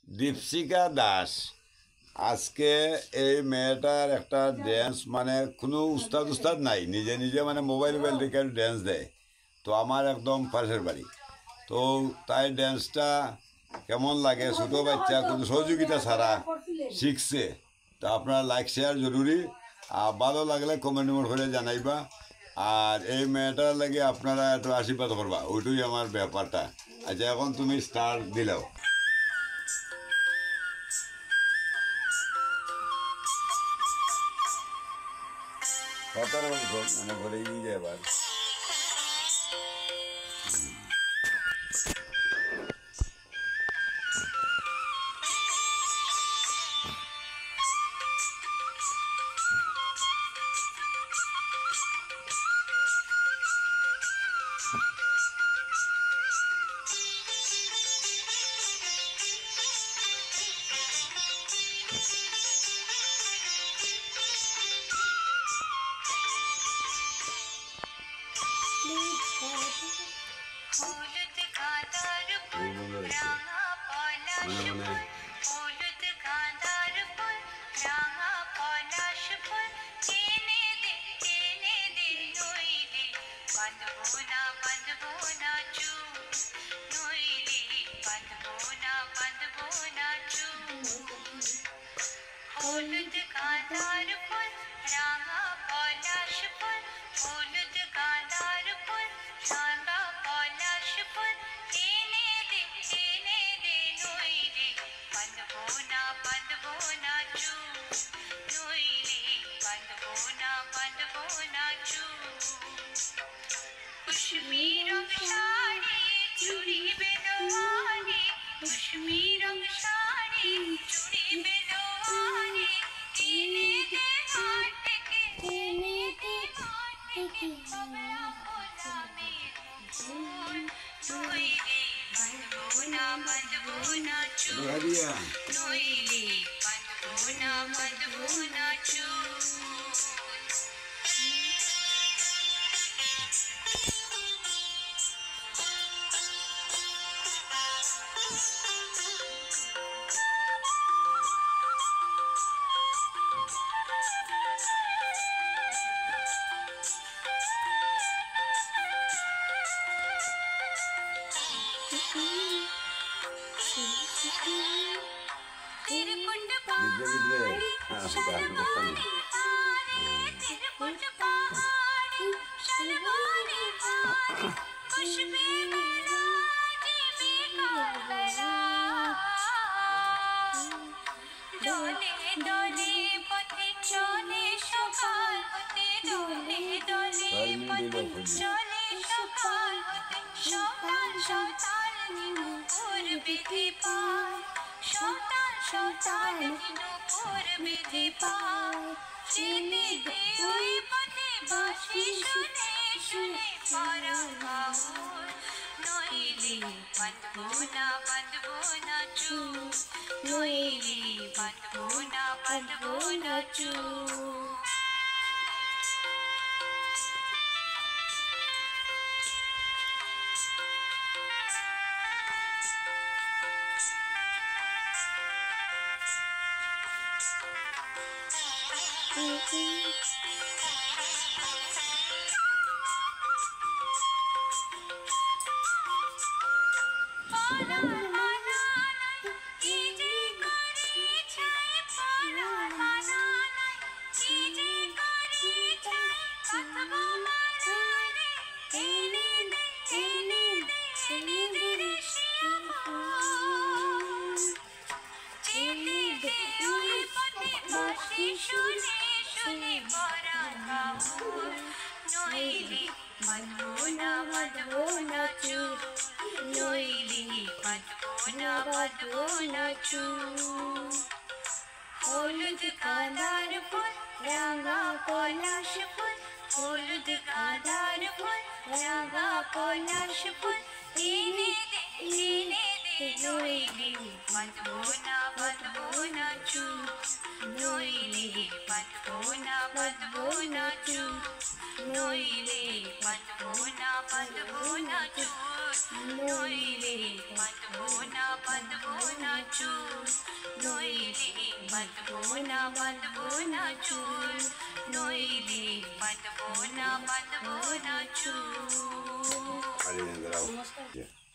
দীপশিকা দাস আজকে এই মেয়েটার একটা ড্যান্স মানে কোনো উস্তাদ নাই, নিজে নিজে মানে মোবাইল রেখে ড্যান্স দেয়। তো আমার একদম পাশের বাড়ি, তো তাই ড্যান্সটা কেমন লাগে, ছোটো বাচ্চা কোনো সহযোগিতা ছাড়া শিখছে। তো আপনার লাইক শেয়ার জরুরি, আর ভালো লাগলে কমেন্ট করে জানাইবা। আর এই মেয়েটার লাগে আপনারা একটু আশীর্বাদ করবা, ওইটুই আমার ব্যাপারটা। আচ্ছা, এখন তুমি স্টার দিলাও। মানে ঘরে এবার হলুদ গাঁদার ফুল রাঙা পলাশ ফুল, হলুদ গাঁদার ফুল রাঙা পলাশ ফুল, এনে দে নইলে বাঁধবো না চুল, নইলে বাঁধবো না চুল। কুসুমি রং শাড়ি চুড়ি বেলোয়ারি, কুসুমি রং শাড়ি চুড়ি বেলোয়ারি, এনে দে হাত থেকে কমলা গোলাপের ফুল, নইলে বাঁধবো না চুল, নইলে বাঁধবো না চুল। तिरकुट पहाड़ी शलवानी हारे, तिरकुट पहाड़ी शलवानी हारे, खुशबू गला जीवे का गला, डोले डोले पथे चले सकाल होते, डोले डोले पथे चले सकाल होते, সকাল নুপুর বেঁধে পায়, সকাল নুপুর বেঁধে পায়, যেতে দে ওই পথে বাঁশি শুনে শুনে পারা গাউল, নইলে বাঁধবো না চুল, নইলে বাঁধবো না চুল। শুনে শুনে পরা গাউল, নইলে বাঁধবো না চুল, নইলে বাঁধবো না চুল। হলুদ গাঁদার ফুল রাঙা পলাশ ফুল, হলুদ গাঁদার ফুল রাঙা পলাশ ফুল, এনে দে নইলে বাঁধবো না চুল, নইলে বাঁধবো না চুল, নইলে বাঁধবো না চুল, নইলে বাঁধবো না চুল, নইলে বাঁধবো না চুল, নইলে বাঁধবো না চুল। আরে